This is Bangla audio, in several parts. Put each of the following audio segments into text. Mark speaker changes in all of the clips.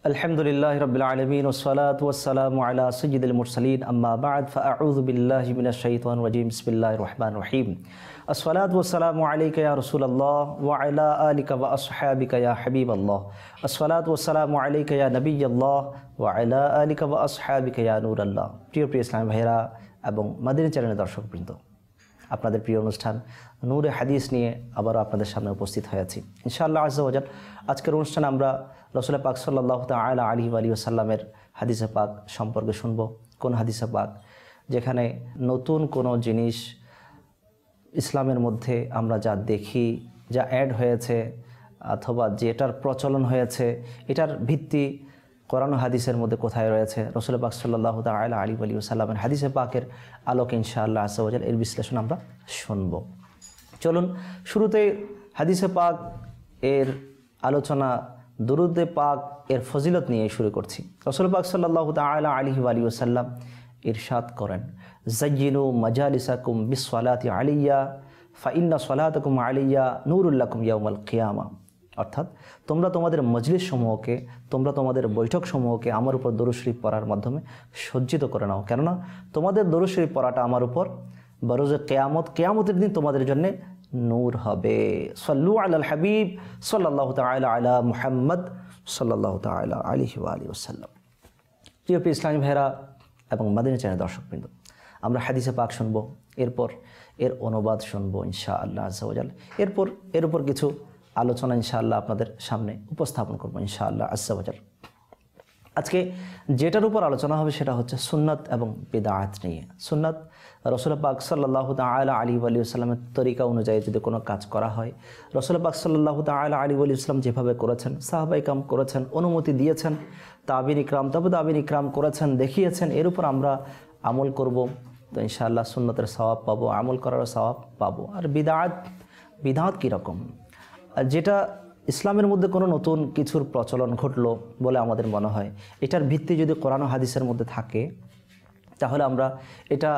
Speaker 1: আলহামদুলিল্লাহি রাব্বিল আলামিন ওয়াসসালাতু ওয়াসসালামু আলা সাইয়্যিদিল মুরসালিন আম্মা বা'দ ফাআউযু বিল্লাহি মিনাশ শাইতানির রাজিম বিসমিল্লাহির রহমানির রহিম আসসালাতু ওয়াসসালামু আলাইকা ইয়া রাসূলুল্লাহ ওয়া আলা আলিকা ওয়া আসহাবিকা ইয়া হাবিবাল্লাহ আসসালাতু ওয়াসসালামু আলাইকা ইয়া নবিয়্যাল্লাহ ওয়া আলা আলিকা ওয়া আসহাবিকা ইয়া নূরাল্লাহ। প্রিয় ইসলামী ভাইরা এবং মাদিনী চ্যানেলের দর্শকবৃন্দ, আপনাদের প্রিয় অনুষ্ঠান নূরে হাদিস নিয়ে আবারও আপনাদের সামনে উপস্থিত হয়েছি ইনশাআল্লাহ আযজা ওয়া জাল। আজকের অনুষ্ঠানে আমরা রাসূল পাক সাল্লাল্লাহু তাআলা আলাইহি ওয়া সাল্লামের হাদিসে পাক সম্পর্কে শুনব। কোন হাদিসে পাক যেখানে নতুন কোনো জিনিস ইসলামের মধ্যে আমরা যা দেখি, যা অ্যাড হয়েছে অথবা যেটার প্রচলন হয়েছে, এটার ভিত্তি কোরআন হাদিসের মধ্যে কোথায় রয়েছে, রাসূল পাক সাল্লাল্লাহু তাআলা আলাইহি ওয়া সাল্লামের হাদিসে পাকের আলোকে ইনশাআল্লাহ আযজা ওয়া জাল এর বিশ্লেষণ আমরা শুনব। চলুন শুরুতে হাদিসে পাক এর আলোচনা দুরুদে পাক এর ফজিলত নিয়ে শুরু করছি। রাসূল পাক সাল্লাল্লাহু তাআলা আলাইহি ওয়া সাল্লাম ইরশাদ করেন, জায়্যিনু মাজালিসাকুম বিসসালাতি আলাইয়া ফা ইন্না সালাতাকুম আলাইয়া নূরুল লাকুম ইয়াউমাল কিয়ামা। অর্থাৎ তোমরা তোমাদের মজলিস সমূহকে, তোমরা তোমাদের বৈঠক সমূহকে আমার উপর দরুদ শরীফ পড়ার মাধ্যমে সজ্জিত করে নাও, কেননা তোমাদের দরুদ শরীফ পড়াটা আমার উপর বরোজে কেয়ামতের দিন তোমাদের জন্য নূর হবে। সাল্লু আলাল হাবিব সাল্লাল্লাহু তাআলা আলা মুহাম্মদ সাল্লাল্লাহু তাআলা আলাইহি ওয়া আলিহি ওয়াসাল্লাম। প্রিয় ইসলামী ভাইরা এবং মাদিনী চ্যানেলের দর্শকবৃন্দ, আমরা হাদিসে পাক শুনব, এরপর এর অনুবাদ শুনব ইনশাআল্লাহ আযজা ওয়া জাল, এরপর এর উপর কিছু আলোচনা ইনশাআল্লাহ আপনাদের সামনে উপস্থাপন করব ইনশাআল্লাহ আযজা ওয়া জাল। আজকে যেটার উপর আলোচনা হবে সেটা হচ্ছে সুন্নাত এবং বিদআত নিয়ে। সুন্নাত, রাসূল পাক সাল্লাল্লাহু তাআলা আলাইহি ওয়া সাল্লামের তরিকা অনুযায়ী যদি কোনো কাজ করা হয়, রাসূল পাক সাল্লাল্লাহু তাআলা আলাইহি ওয়া সাল্লাম যেভাবে করেছেন, সাহাবায়ে কিরাম করেছেন, অনুমতি দিয়েছেন, তাবিঈন ইকরাম, তাবিঈন ইকরাম করেছেন, দেখিয়েছেন, এর উপর আমরা আমল করব, তো ইনশাআল্লাহ সুন্নতের সওয়াব পাবো, আমল করার সওয়াব পাবো। আর বিদআত কীরকম? যেটা ইসলামের মধ্যে কোনো নতুন কিছুর প্রচলন ঘটলো বলে আমাদের মনে হয়, এটার ভিত্তি যদি কোরআন ও হাদিসের মধ্যে থাকে, তাহলে আমরা এটা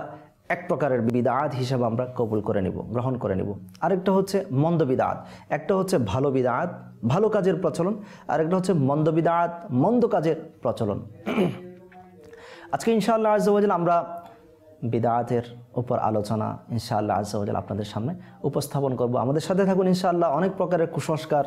Speaker 1: এক প্রকারের বিদআত হিসাবে আমরা কবুল করে নেব, গ্রহণ করে নেব। আরেকটা হচ্ছে মন্দ বিদআত, একটা হচ্ছে ভালো বিদআত, ভালো কাজের প্রচলন, আরেকটা হচ্ছে মন্দ বিদআত, মন্দ কাজের প্রচলন। আজকে ইনশাআল্লাহ আযজা ওয়া জাল আমরা বিদআতের উপর আলোচনা ইনশাআল্লাহ আযজা ওয়া জাল আপনাদের সামনে উপস্থাপন করব। আমাদের সাথে থাকুন ইনশাআল্লাহ। অনেক প্রকারের কুসংস্কার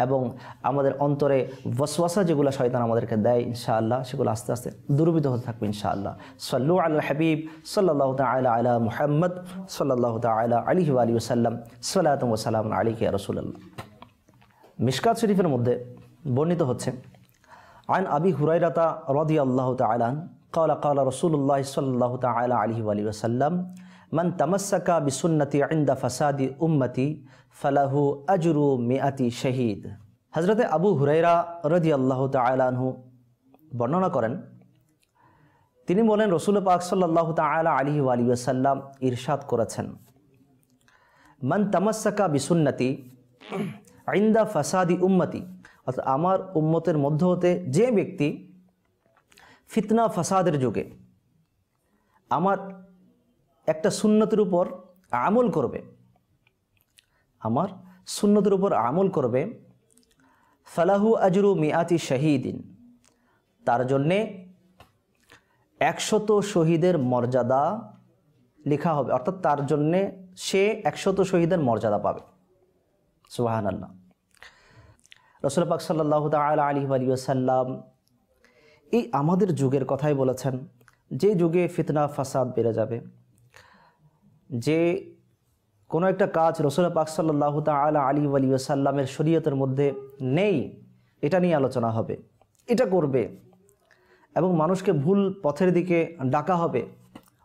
Speaker 1: এবং আমাদের অন্তরে ওয়াসওয়াসা যেগুলো শয়তান আমাদেরকে দেয়, ইনশাআল্লাহ সেগুলো আস্তে আস্তে দূরীভূত হতে থাকবে ইনশাআল্লাহ। সাল্লু আলাল হাবিব সাল্লাল্লাহু তাআলা আলা মুহাম্মদ সাল্লাল্লাহু তাআলা আলাইহি ওয়া সাল্লাম। সালাতু ওয়া সালামুন আলাইকা ইয়া রাসূলুল্লাহ। মিশকাত শরীফের মধ্যে বর্ণিত হচ্ছে, আন আবি হুরায়রাতা রাদিয়াল্লাহু তাআলা قال قال رسول الله صلى الله تعالى عليه وآله وسلم من تمسك بسنتي عند فساد أمتي فله أجر 100 شهيد। হযরতে আবু হুরায়রা রাদিয়াল্লাহু তাআলা আনহু বর্ণনা করেন, তিনি বলেন রাসূল পাক সাল্লাল্লাহু তাআলা আলাইহি ওয়া সাল্লাম ইরশাদ করেছেন, মান তামাসসাকা বিসুন্নতি ইনদা ফাসাদি উম্মতি, অর্থাৎ আমার উম্মতের মধ্য হতে যে ব্যক্তি ফিতনা ফাসাদের যুগে আমার একটা সুন্নতের উপর আমল করবে, আমার সুন্নতের উপর আমল করবে, ফালাহু আজরু 100 শাহীদিন, তার জন্যে 100 শহীদের মর্যাদা লেখা হবে, অর্থাৎ তার জন্যে সে 100 শহীদের মর্যাদা পাবে। সুবহানাল্লাহ। রাসূল পাক সাল্লাল্লাহু তাআলা আলাইহি ওয়া সাল্লাম এই আমাদের যুগের কথাই বলেছেন, যে যুগে ফিতনা ফাসাদ বেড়ে যাবে, যে কোনো একটা কাজ রাসূল পাক সাল্লাল্লাহু তাআলা আলাইহি ওয়া সাল্লামের শরীয়তের মধ্যে নেই, এটা নিয়ে আলোচনা হবে, এটা করবে এবং মানুষকে ভুল পথের দিকে ডাকা হবে,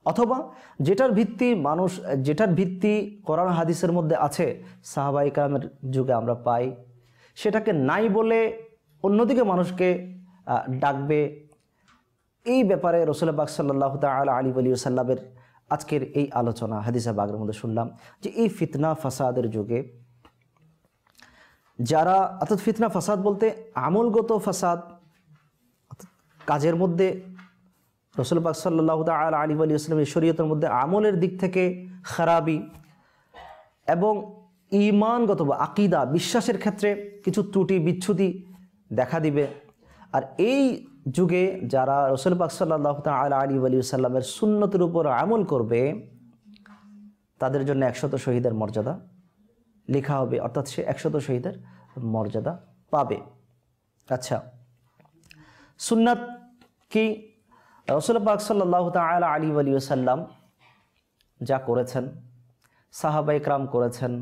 Speaker 1: অথবা যেটার ভিত্তি কোরআন হাদিসের মধ্যে আছে, সাহাবায়ে কেরামের যুগে আমরা পাই, সেটাকে নাই বলে অন্যদিকে মানুষকে ডাকবে। এই ব্যাপারে রাসূল পাক সাল্লাল্লাহু তাআলা আলাইহি ওয়া সাল্লামের আজকের এই আলোচনা হাদিসে পাকের মধ্যে শুনলাম যে এই ফিতনা ফাসাদের যুগে যারা, অর্থাৎ ফিতনা ফাসাদ বলতে আমলগত ফাসাদ, কাজের মধ্যে রাসূল পাক সাল্লাল্লাহু তাআলা আলাইহি ওয়া সাল্লামের শরীয়তের মধ্যে আমলের দিক থেকে খারাপি এবং ঈমানগত বা আকীদা বিশ্বাসের ক্ষেত্রে কিছু ত্রুটি বিচ্যুতি দেখা দিবে। আর এই যুগে যারা রাসূল পাক সাল্লাল্লাহু তাআলা আলাইহি ওয়া সাল্লামের সুন্নতের উপর আমল করবে তাদের জন্য 100 শহীদের মর্যাদা লেখা হবে, অর্থাৎ সে 100 শহীদের মর্যাদা পাবে। আচ্ছা, সুন্নাত কি? রাসূল পাক সাল্লাল্লাহু তাআলা আলাইহি ওয়া সাল্লাম যা করেছেন, সাহাবায়ে কেরাম করেছেন,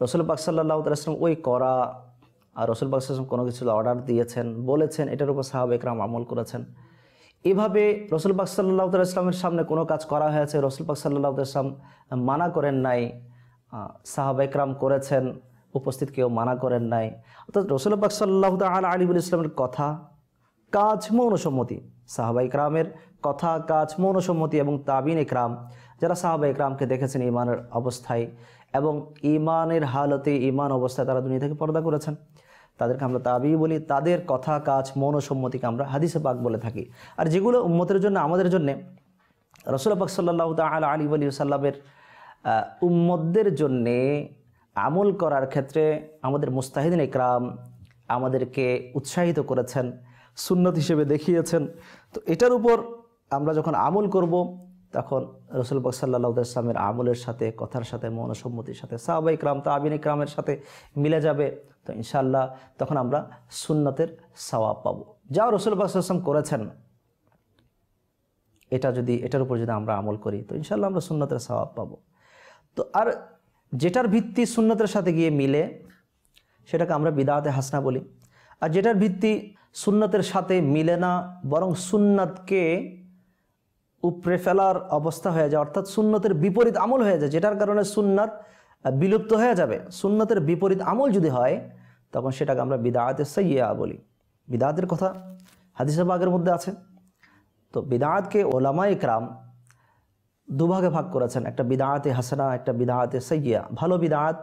Speaker 1: রাসূল পাক সাল্লাল্লাহু তাআলা সাল্লাম ওই করা, আর রাসূল পাক সাল্লাল্লাহু আলাইহি ওয়াসাল্লাম কোনো কিছু অর্ডার দিয়েছেন, বলেছেন, এটার উপর সাহাবায়ে কেরাম আমল করেছেন। এভাবে রাসূল পাক সাল্লাল্লাহু তাআলা সাল্লামের সামনে কোনো কাজ করা হয়েছে, রাসূল পাক সাল্লাল্লাহু তাআলা সাল্লাম মানা করেন নাই, সাহাবায়ে কেরাম করেছেন, উপস্থিত কেউ মানা করেন নাই। অর্থাৎ রাসূল পাক সাল্লাল্লাহু তাআলা আলাইহি ওয়া সাল্লামের কথা, কাজ, মৌনসম্মতি, সাহাবায়ে কেরামের কথা, কাজ, মৌনসম্মতি এবং তাবিঈন ইকরাম যারা সাহাবায়ে কেরামকে দেখেছেন ঈমানের অবস্থায় এবং ঈমানের হালতে, ঈমান অবস্থায় তারা দুনিয়া থেকে পর্দা করেছেন, তাদেরকে আমরা তাবিঈ বলি। তাদের কথা, কাজ, মৌনসম্মতিকে আমরা হাদিসে পাক বলে থাকি। আর যেগুলো উম্মতের জন্য, আমাদের জন্য রাসূল পাক সাল্লাল্লাহু তাআলা আলাইহি ওয়া সাল্লামের উম্মতদের জন্যে আমল করার ক্ষেত্রে আমাদের মুস্তাহিদিন ইকরাম আমাদেরকে উৎসাহিত করেছেন, সুন্নত হিসেবে দেখিয়েছেন। তো এটার উপর আমরা যখন আমল করব তখন রাসূল পাক সাল্লাল্লাহু আলাইহি ওয়াসাল্লামের আমলের সাথে, কথার সাথে, মৌনসম্মতির সাথে, সাহাবায়ে কেরাম, তাবিঈন ইকরামের সাথে মিলে যাবে। তো ইনশাআল্লাহ তখন আমরা সুন্নতের সওয়াব পাবো। যা রাসূল পাক সাল্লাল্লাহু আলাইহি ওয়াসাল্লাম করেছেন এটার উপর যদি আমরা আমল করি তো ইনশাআল্লাহ আমরা সুন্নতের সওয়াব পাবো। তো আর যেটার ভিত্তি সুন্নতের সাথে গিয়ে মিলে সেটাকে আমরা বিদআতে হাসানা বলি। আর যেটার ভিত্তি সুন্নতের সাথে মিলে না, বরং সুন্নতকে উপরে ফেলার অবস্থা হয়ে যায়, অর্থাৎ সুন্নতের বিপরীত আমল হয়ে যায়, যেটার কারণে সুন্নাত বিলুপ্ত হয়ে যাবে, সুন্নতের বিপরীত আমল যদি হয় তখন সেটাকে আমরা বিদআতে সাইয়্যিআ বলি। বিদআতের কথা হাদিসে পাকের মধ্যে আছে। তো বিদআতকে উলামায়ে কেরাম দুভাগে ভাগ করেছেন, একটা বিদআতে হাসানা, একটা বিদআতে সাইয়্যিআ। ভালো বিদআত,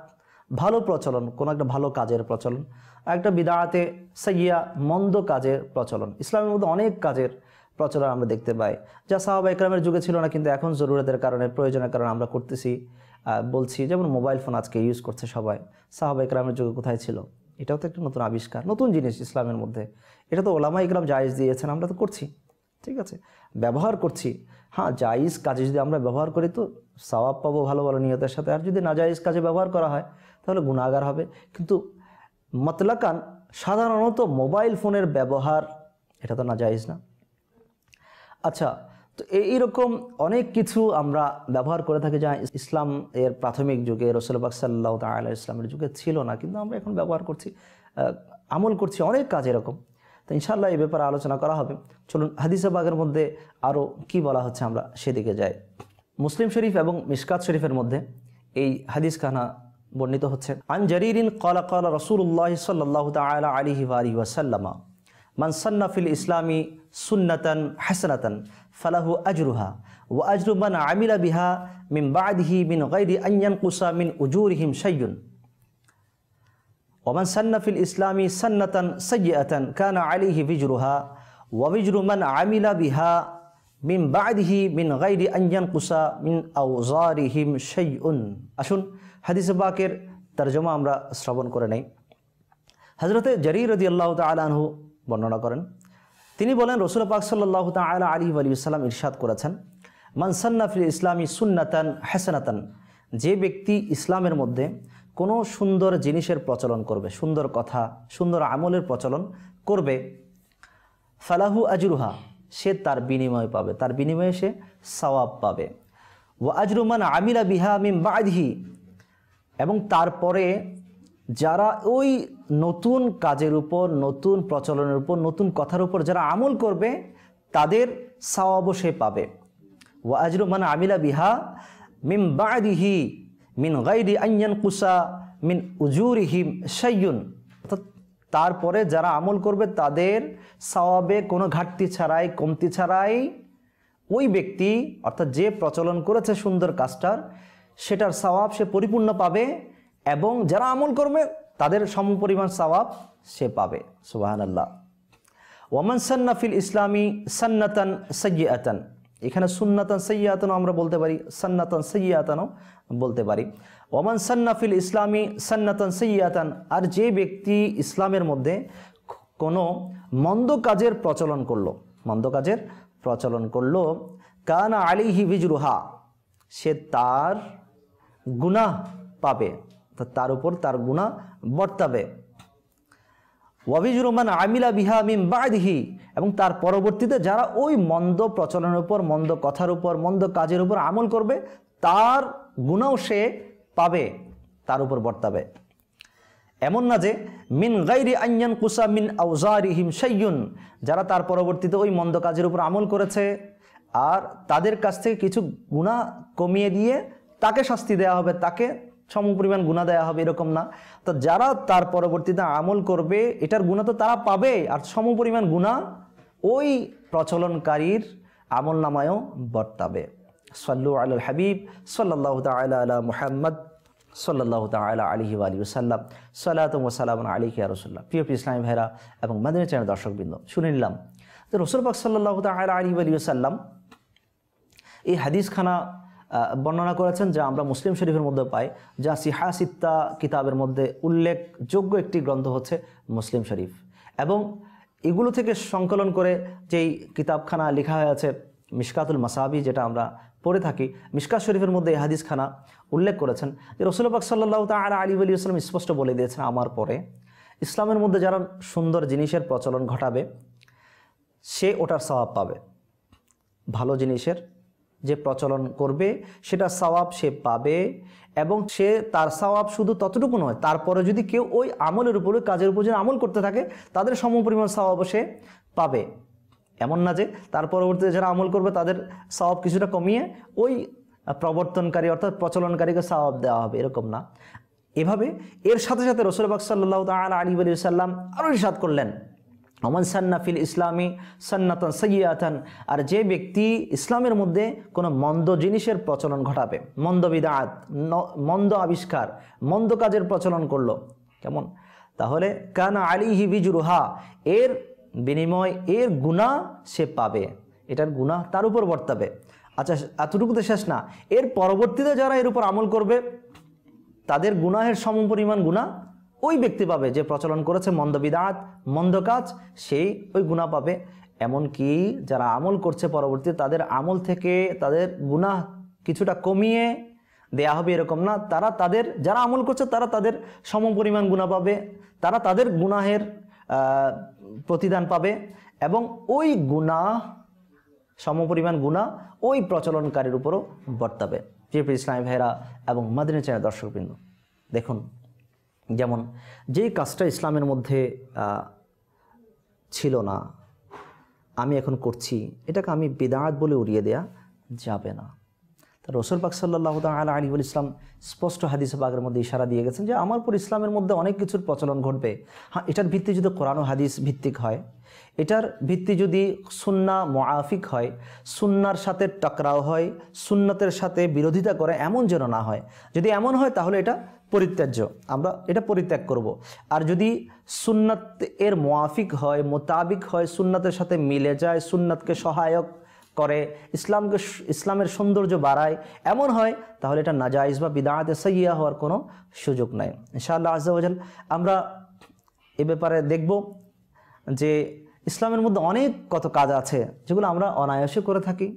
Speaker 1: ভালো প্রচলন, কোনো একটা ভালো কাজের প্রচলন, আর একটা বিদআতে সাইয়্যিআ, মন্দ কাজের প্রচলন। ইসলামের মধ্যে অনেক কাজের প্রচলন আমরা দেখতে পাই যা সাহাবায়ে কেরামের যুগে ছিল না, কিন্তু এখন জরুরতের কারণে, প্রয়োজনের কারণে আমরা করতেছি, বলছি। যেমন মোবাইল ফোন আজকে ইউজ করছে সবাই, সাহাবায়ে কেরামের যুগে কোথায় ছিল? এটাও তো একটা নতুন আবিষ্কার, নতুন জিনিস ইসলামের মধ্যে। এটা তো উলামায়ে কেরাম জায়েজ দিয়েছেন, আমরা তো করছি, ঠিক আছে, ব্যবহার করছি। হ্যাঁ, জায়েজ কাজে যদি আমরা ব্যবহার করি তো সওয়াব পাবো ভালো ভালো নিয়তের সাথে, আর যদি নাজায়েজ কাজে ব্যবহার করা হয় তাহলে গুনাহগার হবে। কিন্তু মতলাকান সাধারণত মোবাইল ফোনের ব্যবহার এটা তো নাজায়েজ না। আচ্ছা, তো এইরকম অনেক কিছু আমরা ব্যবহার করে থাকি যা ইসলাম এর প্রাথমিক যুগে রাসূল পাক সাল্লাল্লাহু তাআলা আলাইহি ওয়াসাল্লামের যুগে ছিল না, কিন্তু আমরা এখন ব্যবহার করছি, আমল করছি, অনেক কাজ এরকম। তো ইনশাআল্লাহ এই ব্যাপারে আলোচনা করা হবে। চলুন হাদিসে পাকের মধ্যে আরও কি বলা হচ্ছে আমরা সেদিকে যাই। মুসলিম শরীফ এবং মিশকাত শরীফের মধ্যে এই হাদিস খানা বর্ণিত হচ্ছে। আন জারিরিন ক্বালা ক্বালা রাসূলুল্লাহ সাল্লাল্লাহু তাআলা আলাইহি ওয়া সাল্লাম মান সান্না ফিল ইসলামি সুন্নাতান হাসানাতান ফালাহু আজরুহা ওয়া আজরু মান আমিলা বিহা মিন বা'দিহি মিন গায়রি আন ইয়ানকুসা মিন উজুরিহিম শাইউন ওয়া মান সান্না ফিল ইসলামি সান্নাতান সাইয়্যাতান কানা আলাইহি বিজরুহা ওয়া বিজরু মান আমিলা বিহা মিন বা'দিহি মিন গায়রি আন ইয়ানকুসা মিন আওজারিহিম শাইউন। আসুন হাদিস পাকের তরজমা আমরা শ্রবণ করে নেই। হযরতে জারীর রাদিয়াল্লাহু তাআলা আনহু বর্ণনা করেন, তিনি বলেন রাসূল পাক সাল্লাল্লাহু তাআলা আলাইহি ওয়া সাল্লাম ইরশাদ করেছেন, মান সান্না ফিল ইসলামি সুন্নাতান হাসানাতান, যে ব্যক্তি ইসলামের মধ্যে কোনো সুন্দর জিনিসের প্রচলন করবে, সুন্দর কথা, সুন্দর আমলের প্রচলন করবে, ফালাহু আজরুহা, সে তার বিনিময় পাবে, তার বিনিময়ে সে সওয়াব পাবে। ওয়া আজরু মান আমিলা বিহা মিন বা'দিহি, এবং তারপরে যারা ওই নতুন কাজের উপর, নতুন প্রচলনের উপর, নতুন কথার উপর যারা আমল করবে তাদের সওয়াবও সে পাবে। ওয়া আজরু মান আমিলা বিহা মিন বা'দিহি মিন গায়রি আন ইয়ানকুসা মিন উজুরিহিম শাইউন, অর্থাৎ তারপরে যারা আমল করবে তাদের সওয়াবে কোনো ঘাটতি ছাড়াই, কমতি ছাড়াই ওই ব্যক্তি, অর্থাৎ যে প্রচলন করেছে সুন্দর কাজটার, সেটার সওয়াব সে পরিপূর্ণ পাবে, এবং যারা আমল করবে তাদের সমপরিমাণ সওয়াব সে পাবে। সুবহানাল্লাহ। ওয়ামান সান্না ফিল ইসলামি সান্নাতান সাইয়্যাতান, এখানে সুন্নাতান সাইয়্যাতানও আমরা বলতে পারি, সান্নাতান সাইয়্যাতানও বলতে পারি। ওয়ামান সান্না ফিল ইসলামি সান্নাতান সাইয়্যাতান, আর যে ব্যক্তি ইসলামের মধ্যে কোনো মন্দ কাজের প্রচলন করলো, মন্দ কাজের প্রচলন করলো, কানা আলাইহি বিজরুহা, সে তার গুনাহ পাবে, তার উপর তার গুনাহ বর্তাবে। ওয়াবিজরু মান আমিলা বিহা মিন বাদিহি, এবং তার পরবর্তীতে যারা ওই মন্দ প্রচলনের উপর, মন্দ কথার উপর, মন্দ কাজের উপর আমল করবে, তার গুনাহ সে পাবে, তার উপর বর্তাবে। এমন না যে মিন গায়রি আন ইয়ানকুসা মিন আওজারিহিম শাইয়ুন, যারা তার পরবর্তীতে ওই মন্দ কাজের উপর আমল করেছে আর তাদের কাছ থেকে কিছু গুনাহ কমিয়ে দিয়ে তাকে শাস্তি দেওয়া হবে, তাকে সমপরিমাণ গুনাহ দেওয়া হবে, এরকম না। তো যারা তার পরবর্তীতে আমল করবে এটার গুনাহ তো তারা পাবে, আর সমপরিমাণ গুনাহ ওই প্রচলনকারীর আমল নামায়ও বর্তাবে। সাল্লু আলাল হাবিব সাল্লাল্লাহু তাআলা আলা মুহাম্মদ সাল্লাল্লাহু তাআলা আলাইহি ওয়া আলিহি ওয়াসাল্লাম, সালাতু ওয়া সালামুন আলাইকা ইয়া রাসূলুল্লাহ। প্রিয় ইসলামী ভাইরা এবং মাদানী চ্যানেল দর্শকবৃন্দ, শুনে নিলাম যে রাসূল পাক সাল্লাল্লাহু তাআলা আলাইহি ওয়া আলিহি ওয়াসাল্লাম এই হাদিসখানা বর্ণনা করেছেন, যা আমরা মুসলিম শরীফের মধ্যে পাই, যা সিহা সিত্তা কিতাবের মধ্যে উল্লেখযোগ্য একটি গ্রন্থ হচ্ছে মুসলিম শরীফ। এবং এগুলো থেকে সংকলন করে যেই কিতাবখানা লেখা হয়ে আছে মিশকাতুল মাসাবি, যেটা আমরা পড়ে থাকি, মিশকাত শরীফের মধ্যে এই হাদিসখানা উল্লেখ করেছেন যে রাসূল পাক সাল্লাল্লাহু তাআলা আলাইহি ওয়া সাল্লাম স্পষ্ট বলে দিয়েছেন, আমার পরে ইসলামের মধ্যে যারা সুন্দর জিনিসের প্রচলন ঘটাবে সে ওটার সওয়াব পাবে। ভালো জিনিসের যে প্রচলন করবে সেটা সওয়াব সে পাবে, এবং সে তার সওয়াব শুধু ততটুকু নয়, তারপরে যদি কেউ ওই আমলের উপরে, কাজের উপর যদি আমল করতে থাকে তাদের সমপরিমাণ সওয়াব সে পাবে। এমন না যে তার পরবর্তীতে যারা আমল করবে তাদের সওয়াব কিছুটা কমিয়ে ওই প্রবর্তনকারী অর্থাৎ প্রচলনকারীকে সওয়াব দেওয়া হবে, এরকম না। এভাবে এর সাথে সাথে রাসূল পাক সাল্লাল্লাহু তাআলা আলাইহি ওয়া সাল্লাম আরও ইরশাদ করলেন, ওমান সান্না ফিল ইসলামি সান্নাতান সাইয়্যাতান, আর যে ব্যক্তি ইসলামের মধ্যে কোনো মন্দ জিনিসের প্রচলন ঘটাবে, মন্দ বিদআত, মন্দ আবিষ্কার, মন্দ কাজের প্রচলন করলো, কেমন, তাহলে কানা আলাইহি বিজরুহা, এর বিনিময় এর গুনাহ সে পাবে, এটার গুনাহ তার উপর বর্তাবে। আচ্ছা, এতটুকুতে শেষ না, এর পরবর্তীতে যারা এর উপর আমল করবে তাদের গুনাহের সমপরিমাণ গুনাহ ওই ব্যক্তি পাবে যে প্রচলন করেছে মন্দ বিদআত, মন্দ কাজ, সেই ওই গুনাহ পাবে। এমনকি যারা আমল করছে পরবর্তীতে তাদের আমল থেকে তাদের গুনাহ কিছুটা কমিয়ে দেয়া হবে, এরকম না। তারা তাদের যারা আমল করছে তারা তাদের সমপরিমাণ গুনাহ পাবে, তারা তাদের গুনাহের প্রতিদান পাবে, এবং ওই গুনাহ, সমপরিমাণ গুনাহ ওই প্রচলনকারীর উপরও বর্তাবে। প্রিয় ইসলামী ভাইরা এবং মাদানী চ্যানেল দর্শকবৃন্দ, দেখুন, যেমন যেই কাজটা ইসলামের মধ্যে ছিল না আমি এখন করছি, এটাকে আমি বিদআত বলে উড়িয়ে দেয়া যাবে না। তা রাসূল পাক সাল্লাল্লাহু তাআলা আলাইহি ওয়া সাল্লাম স্পষ্ট হাদিসে পাকের মধ্যে ইশারা দিয়ে গেছেন যে আমার পর ইসলামের মধ্যে অনেক কিছুর প্রচলন ঘটবে। হ্যাঁ, এটার ভিত্তি যদি কোরআন ও হাদিস ভিত্তিক হয়, এটার ভিত্তি যদি সুন্নাহ মুআফিক হয়, সুন্নাহর সাথে টকরাও হয়, সুন্নতের সাথে বিরোধিতা করে, এমন যেন না হয়। যদি এমন হয় তাহলে এটা পরিত্যাজ্য, আমরা এটা পরিত্যাগ করব। আর যদি সুন্নাত এর মুআফিক হয়, মোতাবিক হয়, সুন্নাতের সাথে মিলে যায়, সুন্নাতকে সহায়ক করে, ইসলামের সৌন্দর্য বাড়ায়, এমন হয়, তাহলে এটা নাজায়েজ বা বিদআতে সাইয়্যা হওয়ার কোনো সুযোগ নাই। ইনশাআল্লাহ আযজা ওয়া জাল আমরা এ ব্যাপারে দেখব যে ইসলামের মধ্যে অনেক কত কাজ আছে যেগুলো আমরা অনায়াসে করে থাকি।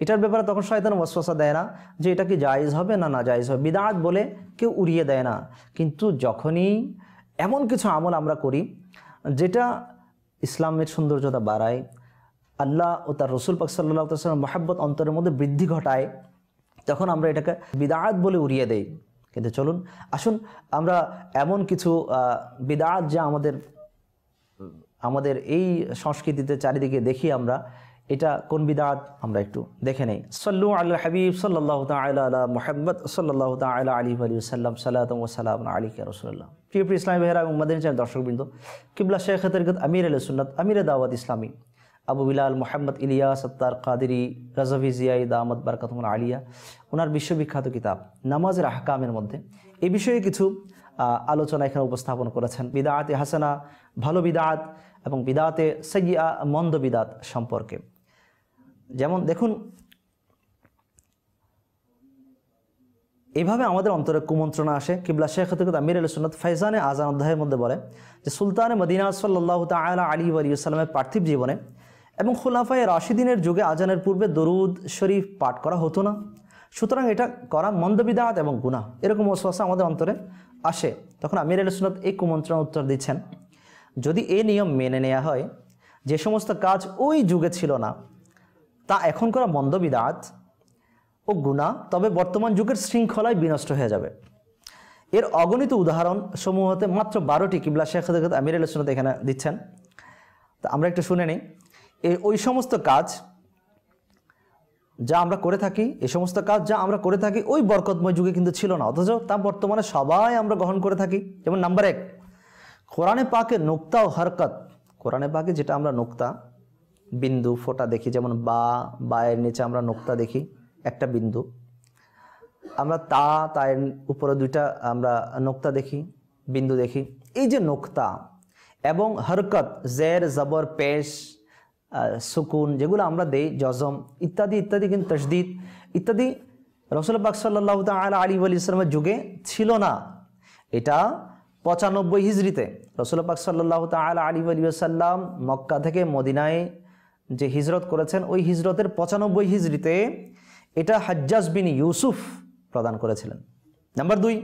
Speaker 1: এটার ব্যাপারে তখন শয়তান ওয়াসওয়াসা দেয় না যে এটা কি জায়েজ হবে না না জায়েজ হবে, বিদআত বলে কেউ উড়িয়ে দেয় না। কিন্তু যখনই এমন কিছু আমল আমরা করি যেটা ইসলামের সৌন্দর্যতা বাড়ায়, আল্লাহ ও তার রাসূল পাক সাল্লাল্লাহু আলাইহি ওয়াসাল্লাম মহব্বত অন্তরের মধ্যে বৃদ্ধি ঘটায়, তখন আমরা এটাকে বিদআত বলে উড়িয়ে দেই। কিন্তু চলুন আসুন আমরা এমন কিছু বিদআত যা আমাদের এই সংস্কৃতিতে চারিদিকে দেখি আমরা, এটা কোন বিদআত আমরা একটু দেখে নেই। সাল্লু আলা হাবিব সাল্লাল্লাহু তাআলা আলা মুহাম্মদ সাল্লাল্লাহু তাআলা আলাইহি ওয়া সাল্লাম, সালাতু ওয়া সালামুন আলাইকা ইয়া রাসূলুল্লাহ। প্রিয় ইসলামী ভাইরা এবং মাদানী চ্যানেল দর্শকবৃন্দ, কিবলা শেখ তরিকত আমির আহলে সুন্নাত, আমির দাওয়াত ইসলামী আবু বিলাল মোহাম্মদ ইলিয়াস আত্তার কাদেরী রাজাভি জিয়াই দামাত বারাকাতুহুল আলিয়া, ওনার বিশ্ববিখ্যাত কিতাব নামাজের আহকামের মধ্যে এই বিষয়ে কিছু আলোচনা এখানে উপস্থাপন করেছেন। বিদআতে হাসানা, ভালো বিদআত, এবং বিদআতে সাইয়্যা, মন্দ বিদআত সম্পর্কে। যেমন দেখুন, এইভাবে আমাদের অন্তরে কুমন্ত্রণা আসে। কিবলা শেখ আমির আল সুন্নাত ফাইজানে আজান অধ্যায়ের মধ্যে বলে যে সুলতানে মদিনা সাল্লাল্লাহু তাআলা আলাইহি ওয়া সাল্লামের পার্থিব জীবনে এবং খুলাফায়ে রাশিদিনের যুগে আজানের পূর্বে দরুদ শরীফ পাঠ করা হতো না, সুতরাং এটা করা মন্দ বিদআত এবং গুনাহ, এরকম ওয়াসওয়াসা আমাদের অন্তরে আসে। তখন আমির আল সুন্নাত এই কুমন্ত্রণার উত্তর দিচ্ছেন, যদি এই নিয়ম মেনে নেওয়া হয় যে সমস্ত কাজ ওই যুগে ছিল না তা এখন করা মন্দ বিদআত ও গুনাহ, তবে বর্তমান যুগের শৃঙ্খলায় বিনষ্ট হয়ে যাবে। এর অগণিত উদাহরণ সমূহ হতে মাত্র 12টি কিবলা শেখ আমির আল সুন্নাত এখানে দিচ্ছেন। তা আমরা একটু শুনে নিই। ওই সমস্ত কাজ যা আমরা করে থাকি, এই সমস্ত কাজ যা আমরা করে থাকি ওই বরকতময় যুগে কিন্তু ছিল না, অথচ তা বর্তমানে সবাই আমরা গ্রহণ করে থাকি। যেমন নাম্বার 1, কোরআনে পাকে নুক্তা ও হরকত। কোরআনে পাকে যেটা আমরা নুক্তা, বিন্দু, ফোঁটা দেখি, যেমন বায়ের নিচে আমরা নুক্তা দেখি, একটা বিন্দু। আমরা তায়ের উপরে 2টা আমরা নুক্তা দেখি, বিন্দু দেখি। এই যে নুক্তা এবং হরকত, জের, জবর, পেশ, সুকুন, যেগুলো আমরা দেই, জজম ইত্যাদি ইত্যাদি, কিন্তু তাসদীদ ইত্যাদি রাসূল পাক সাল্লাল্লাহু তাআলা আলাইহি ওয়া সাল্লামের যুগে ছিল না। এটা 95 হিজরিতে রাসূল পাক সাল্লাল্লাহু তাআলা আলাইহি ওয়া সাল্লাম মক্কা থেকে মদিনায় যে হিজরত করেছেন, ওই হিজরতের 95 হিজরিতে এটা হাজ্জাজ বিন ইউসুফ প্রদান করেছিলেন। নাম্বার 2,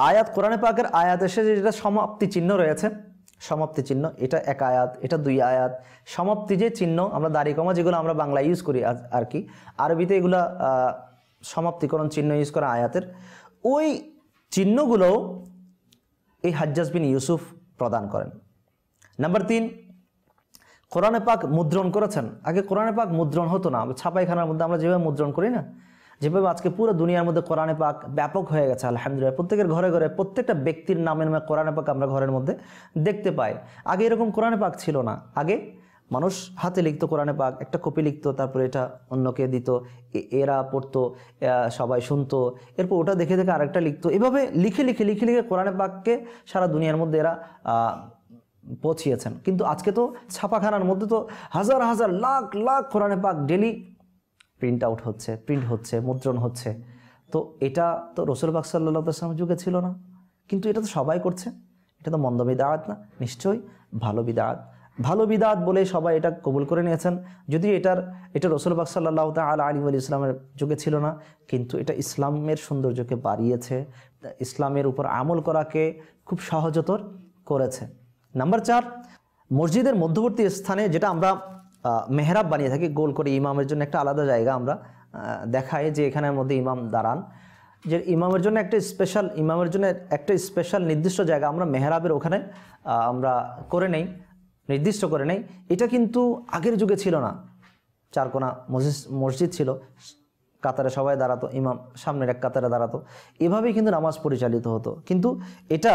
Speaker 1: আয়াত, কোরআনে পাকের আয়াত এসে যেটা সমাপ্তি চিহ্ন রয়েছে, সমাপ্তি চিহ্ন, এটা 1 আয়াত, এটা 2 আয়াত। সমাপ্তি যে চিহ্ন, আমরা দাড়ি কমা যেগুলো আমরা বাংলায় ইউজ করি আর কি, আরবিতে এগুলা সমাপ্তিকরণ চিহ্ন ইউজ করা আয়াতের, ওই চিহ্নগুলো এই হাজ্জাজ বিন ইউসুফ প্রদান করেন। নাম্বার 3, কোরআনে পাক মুদ্রণ করেছেন। আগে কোরআনে পাক মুদ্রণ হতো না, ছাপাইখানার মধ্যে আমরা যেভাবে মুদ্রণ করি না, যেভাবে আজকে পুরো দুনিয়ার মধ্যে কোরআনে পাক ব্যাপক হয়ে গেছে আলহামদুলিল্লাহ। প্রত্যেকের ঘরে ঘরে, প্রত্যেকটা ব্যক্তির নামে নামে কোরআনে পাক আমরা ঘরের মধ্যে দেখতে পাই। আগে এরকম কোরআনে পাক ছিল না। আগে মানুষ হাতে লিখতো কোরআনে পাক, একটা কপি লিখতো, তারপরে এটা অন্যকে দিত, এরা পড়তো, সবাই শুনতো, এরপর ওটা দেখে দেখে আরেকটা লিখতো। এভাবে লিখে লিখে লিখে লিখে কোরআনে পাককে সারা দুনিয়ার মধ্যে এরা পৌঁছিয়েছেন। কিন্তু আজকে তো ছাপাখানার মধ্যে তো হাজার হাজার লাখ লাখ কোরআনে পাক ডেলি প্রিন্ট আউট হচ্ছে, প্রিন্ট হচ্ছে, মুদ্রণ হচ্ছে। তো এটা তো রাসূল পাক সাল্লাল্লাহু আলাইহি ওয়াসাল্লাম যুগে ছিল না, কিন্তু এটা তো সবাই করছে। এটা তো মন্দ বিদআত না, নিশ্চয়ই ভালো বিদআত। ভালো বিদআত বলে সবাই এটা কবুল করে নিয়েছেন, যদিও এটা রাসূল পাক সাল্লাল্লাহু তাআলা আলাইহি ওয়া সাল্লামের যুগে ছিল না, কিন্তু এটা ইসলামের সৌন্দর্যকে বাড়িয়েছে, ইসলামের উপর আমল করাকে খুব সহজতর করেছে। নাম্বার 4, মসজিদের মধ্যবর্তী স্থানে যেটা আমরা মেহরাব বানিয়ে থাকি গোল করে, ইমামের জন্য একটা আলাদা জায়গা আমরা দেখাই যে এখানের মধ্যে ইমাম দাঁড়ান, যে ইমামের জন্য একটা স্পেশাল নির্দিষ্ট জায়গা আমরা মেহরাবের ওখানে আমরা করে নেই, নির্দিষ্ট করে নেই। এটা কিন্তু আগের যুগে ছিল না। 4 কোণা মসজিদ ছিল, কাতারে সবাই দাঁড়াতো, ইমাম সামনের এক কাতারে দাঁড়াতো, এভাবেই কিন্তু নামাজ পরিচালিত হতো। কিন্তু এটা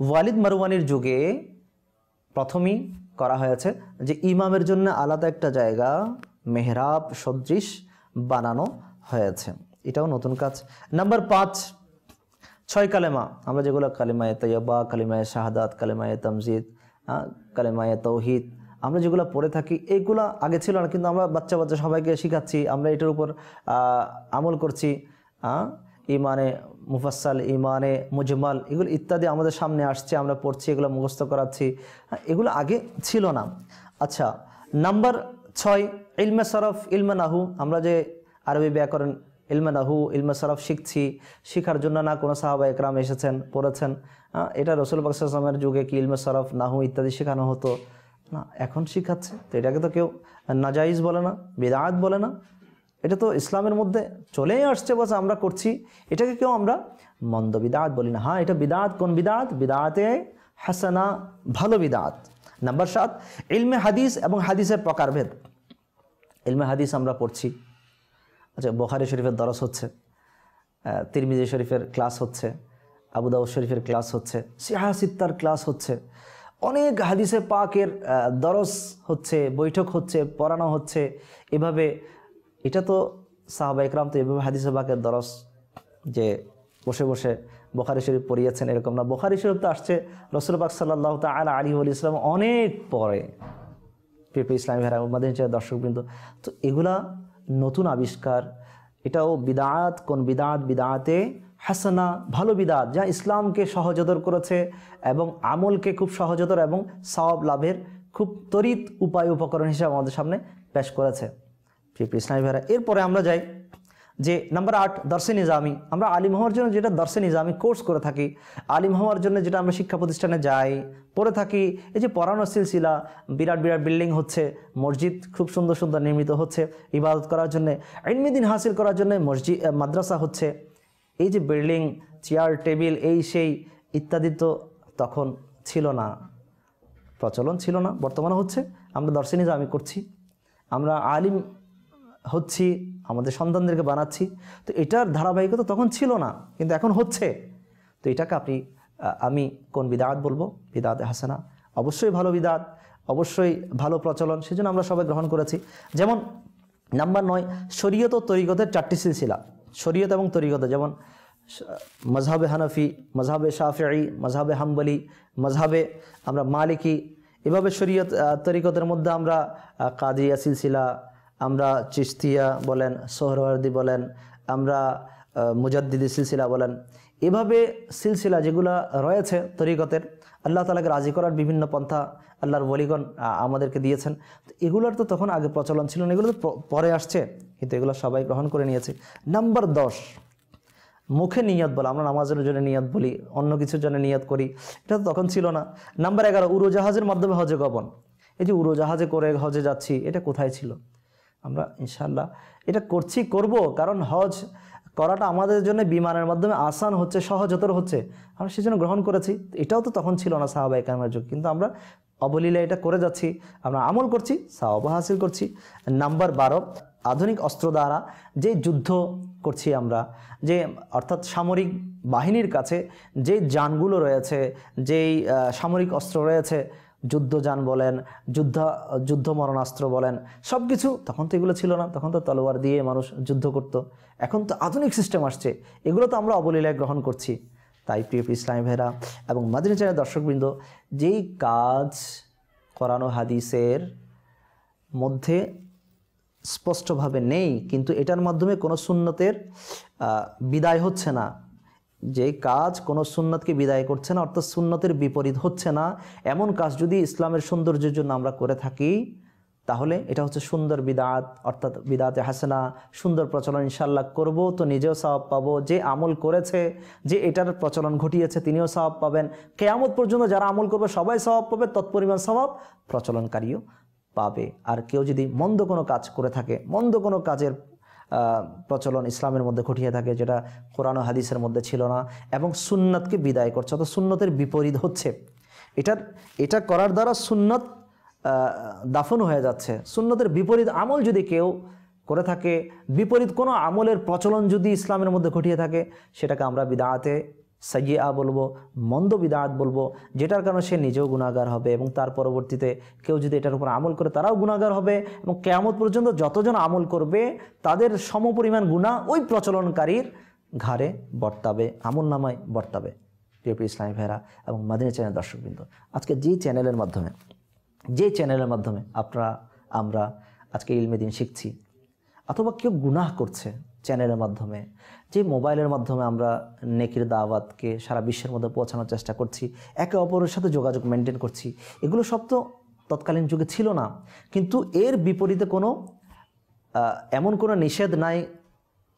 Speaker 1: ওয়ালিদ মারওয়ানির যুগে প্রথমেই করা হয়েছে যে ইমামের জন্য আলাদা একটা জায়গা মেহরাব সদৃশ বানানো হয়েছে। এটাও নতুন কাজ। নাম্বার 5, 6 কালেমা, আমরা যেগুলো কালেমায়ে তাইয়্যিবা, কালেমায়ে শাহাদাত, কালেমায়ে তামজিদ, কালেমায়ে তাওহীদ আমরা যেগুলো পড়ে থাকি, এইগুলো আগে ছিল না, কিন্তু আমরা বাচ্চা সবাইকে শেখাচ্ছি, আমরা এটার উপর আমল করছি। ইমানে মুফাসসাল, ইমানে মুজমাল, এগুলো ইত্যাদি আমাদের সামনে আসছে, আমরা পড়ছি, এগুলো মুখস্থ করাচ্ছি, এগুলো আগে ছিল না। আচ্ছা, নাম্বার 6, ইলমে সরফ, ইলমে নাহু, আমরা যে আরবি ব্যাকরণ, ইলমে নাহু, ইলমে সরফ শিখছি, শেখার জন্য না কোনো সাহাবা একরাম এসেছেন, পড়েছেন। এটা রাসূল পাক সাল্লাল্লাহু আলাইহি ওয়াসাল্লামের যুগে কি ইলমে সরফ, নাহু ইত্যাদি শেখানো হতো না, এখন শিখাচ্ছে। তো এটাকে তো কেউ নাজাইজ বলে না, বিদআত বলে না, এটা তো ইসলামের মধ্যে চলেই আসছে, বাস আমরা করছি, এটাকে কেউ আমরা মন্দ বিদআত বলি না। হ্যাঁ, এটা বিদআত। কোন বিদআত? বিদআতে হাসানা, ভালো বিদআত। নাম্বার 7, ইলমে হাদিস এবং হাদিসের প্রকারভেদ। ইলমে হাদিস আমরা পড়ছি, আচ্ছা, বুখারী শরীফের দরস হচ্ছে, তিরমিজি শরীফের ক্লাস হচ্ছে, আবু দাউদ শরীফের ক্লাস হচ্ছে, সিহাহ সিত্তার ক্লাস হচ্ছে, অনেক হাদিসে পাকের দরস হচ্ছে, বৈঠক হচ্ছে, পড়ানো হচ্ছে। এভাবে এটা তো সাহাবা একরাম তো এভাবে হাদিসে পাকের দরস যে বসে বসে বুখারী শরীফ পড়িয়েছেন এরকম না। বুখারী শরীফ তো আসছে রাসূল পাক সাল্লাল্লাহু তাআলা আলাইহি ওয়া সাল্লাম অনেক পরে, প্রিয় ইসলামী ভাইরা, মাদানী দর্শকবৃন্দ। তো এগুলা নতুন আবিষ্কার, এটাও বিদআত। কোন বিদআত? বিদআতে হাসানা, ভালো বিদআত যা ইসলামকে সহজতর করেছে এবং আমলকে খুব সহজতর এবং সওয়াব লাভের খুব তড়িৎ উপায় উপকরণ হিসেবে আমাদের সামনে পেশ করেছে। প্রিয় ইসলামী ভাইরা, এরপরে আমরা যাই যে নাম্বার 8, দর্শে নিজামি। আমরা আলিম হওয়ার জন্য যেটা দর্শে নিজামি কোর্স করে থাকি, আলিম হওয়ার জন্য যেটা আমরা শিক্ষা প্রতিষ্ঠানে যাই, পড়ে থাকি, এই যে পড়ানোর সিলসিলা, বিরাট বিরাট বিল্ডিং হচ্ছে, মসজিদ খুব সুন্দর সুন্দর নির্মিত হচ্ছে ইবাদত করার জন্য, ইলমি দ্বীন হাসিল করার জন্য মসজিদ মাদ্রাসা হচ্ছে, এই যে বিল্ডিং, চেয়ার টেবিল, এই সেই ইত্যাদি তো তখন ছিল না, প্রচলন ছিল না। বর্তমানে হচ্ছে, আমরা দর্শে নিজামি করছি, আমরা আলিম হচ্ছি, আমাদের সন্তানদেরকে বানাচ্ছি। তো এটার ধারাবাহিকতা তখন ছিল না, কিন্তু এখন হচ্ছে। তো এটাকে আমি কোন বিদআত বলবো? বিদআতে হাসানা, অবশ্যই ভালো বিদআত, অবশ্যই ভালো প্রচলন, সেজন্য আমরা সবাই গ্রহণ করেছি। যেমন নাম্বার 9, শরীয়ত ও তরিকতের 4টি সিলসিলা। শরীয়ত এবং তরিকত, যেমন মজহাবে হানাফি, মজহাবে শাফিঈ, মজহাবে হাম্বলি, মজহাবে আমরা মালিকি, এভাবে শরীয়ত তরিকতের মধ্যে আমরা কাদিয়া সিলসিলা, আমরা চিশতিয়া বলেন, সোহরাওয়ার্দী বলেন, আমরা মুজাদ্দিদি সিলসিলা বলেন, এভাবে সিলসিলা যেগুলো রয়েছে তরিকতের, আল্লাহ তাআলাকে রাজি করার বিভিন্ন পন্থা আল্লাহর ওলিগণ আমাদেরকে দিয়েছেন। এগুলোর তো তখন আগে প্রচলন ছিল না, এগুলো তো পরে আসছে, কিন্তু এগুলো সবাই গ্রহণ করে নিয়েছে। নাম্বার 10, মুখে নিয়ত বলা। আমরা নামাজের জন্য নিয়ত বলি, অন্য কিছুর জন্য নিয়ত করি, এটা তো তখন ছিল না। নাম্বার 11, উড়োজাহাজের মাধ্যমে হজে গমন। এই যে উড়োজাহাজে করে হজে যাচ্ছি, এটা কোথায় ছিল? আমরা ইনশাআল্লাহ এটা করব, কারণ হজ করাটা আমাদের জন্য বিমানের মাধ্যমে আসান হচ্ছে, সহজতর হচ্ছে, আমরা সেজন্য গ্রহণ করেছি। এটাও তো তখন ছিল না সাহাবায়ে কেরামের যুগ, কিন্তু আমরা অবলীলা এটা করে যাচ্ছি, আমরা আমল করছি, সওয়াব হাসিল করছি। নাম্বার 12, আধুনিক অস্ত্র দ্বারা যে যুদ্ধ করছি আমরা, যে অর্থাৎ সামরিক বাহিনীর কাছে যে যানগুলো রয়েছে, যেই সামরিক অস্ত্র রয়েছে, যুদ্ধযান বলেন, যুদ্ধ মরণাস্ত্র বলেন, সব কিছু তখন তো এগুলো ছিল না, তখন তো তলোয়ার দিয়ে মানুষ যুদ্ধ করত। এখন তো আধুনিক সিস্টেম আসছে, এগুলো তো আমরা অবলীলায় গ্রহণ করছি। তাই প্রিয় ইসলামী ভাইরা এবং মাদিনী চ্যানেলের দর্শকবৃন্দ, যেই কাজ কোরআন ও হাদিসের মধ্যে স্পষ্টভাবে নেই, কিন্তু এটার মাধ্যমে কোনো সুন্নতের বিদায় হচ্ছে না, যে কাজ কোনো সুন্নতকে বিদায় করছে না, অর্থাৎ সুন্নতের বিপরীত হচ্ছে না, এমন কাজ যদি ইসলামের সৌন্দর্যের জন্য আমরা করে থাকি, তাহলে এটা হচ্ছে সুন্দর বিদআত, অর্থাৎ বিদআতে হাসানা, সুন্দর প্রচলন। ইনশাআল্লাহ করব তো নিজেও সওয়াব পাবো, যে আমল করেছে, যে এটার প্রচলন ঘটিয়েছে তিনিও সওয়াব পাবেন, কিয়ামত পর্যন্ত যারা আমল করবে সবাই সওয়াব পাবে, তৎপরিমাণ সওয়াব প্রচলনকারীও পাবে। আর কেউ যদি মন্দ কোনো কাজ করে থাকে, মন্দ কোনো কাজের প্রচলন ইসলামের মধ্যে ঘটিয়ে থাকে, যেটা কোরআন ও হাদিসের মধ্যে ছিল না, এবং সুন্নতকে বিদায় করছে, অর্থাৎ সুন্নতের বিপরীত হচ্ছে, এটা করার দ্বারা সুন্নত দাফন হয়ে যাচ্ছে। সুন্নতের বিপরীত আমল যদি কেউ করে থাকে, বিপরীত কোনো আমলের প্রচলন যদি ইসলামের মধ্যে ঘটিয়ে থাকে, সেটাকে আমরা বিদআতে সাইয়্যিআ বলবো, মন্দ বিদআত বলবো, যেটার কারণে সে নিজেও গুনাহগার হবে, এবং তার পরবর্তীতে কেউ যদি এটার উপর আমল করে তারাও গুনাহগার হবে, এবং কিয়ামত পর্যন্ত যতজন আমল করবে তাদের সমপরিমাণ গুনাহ ওই প্রচলনকারীর ঘাড়ে বর্তাবে, আমল নামায় বর্তাবে। প্রিয় ইসলামী ভাইরা এবং মাদিনী চ্যানেল দর্শকবৃন্দ, আজকে যে চ্যানেলের মাধ্যমে আমরা আজকে ইলমে দ্বীন শিখছি, অথবা কেউ গুনাহ করছে চ্যানেলের মাধ্যমে, যে মোবাইলের মাধ্যমে আমরা নেকির দাওয়াতকে সারা বিশ্বের মধ্যে পৌঁছানোর চেষ্টা করছি, একে অপরের সাথে যোগাযোগ মেনটেন করছি, এগুলো সব তো তৎকালীন যুগে ছিল না। কিন্তু এর বিপরীতে এমন কোনো নিষেধ নাই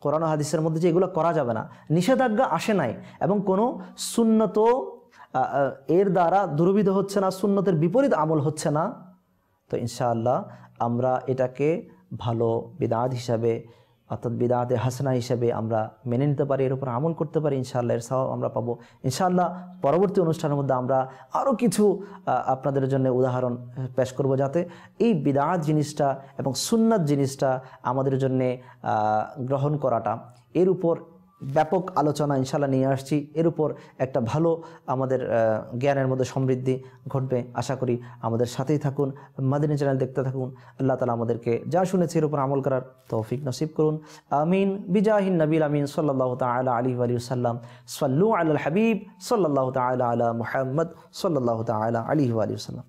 Speaker 1: কোরআন ও হাদিসের মধ্যে যে এগুলো করা যাবে না, নিষেধাজ্ঞা আসে নাই, এবং কোনো সুন্নত এর দ্বারা দুর্বিধ হচ্ছে না, সুন্নতের বিপরীত আমল হচ্ছে না। তো ইনশাআল্লাহ আমরা এটাকে ভালো বিদআত হিসাবে, অর্থাৎ বিদআতে হাসানা হিসেবে আমরা মেনে নিতে পারি, এর উপর আমল করতে পারি, ইনশাআল্লাহ এর সওয়াব আমরা পাবো। ইনশাআল্লাহ পরবর্তী অনুষ্ঠানের মধ্যে আমরা আরও কিছু আপনাদের জন্য উদাহরণ পেশ করব, যাতে এই বিদআত জিনিসটা এবং সুন্নাত জিনিসটা আমাদের জন্য গ্রহণ করাটা, এর উপর ব্যাপক আলোচনা ইনশাআল্লাহ নিয়ে আসছি। এর উপর একটা ভালো আমাদের জ্ঞানের মধ্যে সমৃদ্ধি ঘটবে, আশা করি। আমাদের সাথেই থাকুন, মাদিনী চ্যানেল দেখতে থাকুন। আল্লাহ তাআলা আমাদেরকে যা শুনেছি এর উপর আমল করার তৌফিক নসিব করুন, আমিন। বিজাহিন নবীল আমিন সাল্লাল্লাহু তাআলা আলাইহি ওয়া সাল্লাম। সাল্লু আলাল হাবিব সাল্লাল্লাহু তাআলা আলা মুহাম্মদ সাল্লাল্লাহু তাআলা আলাইহি ওয়া সাল্লাম।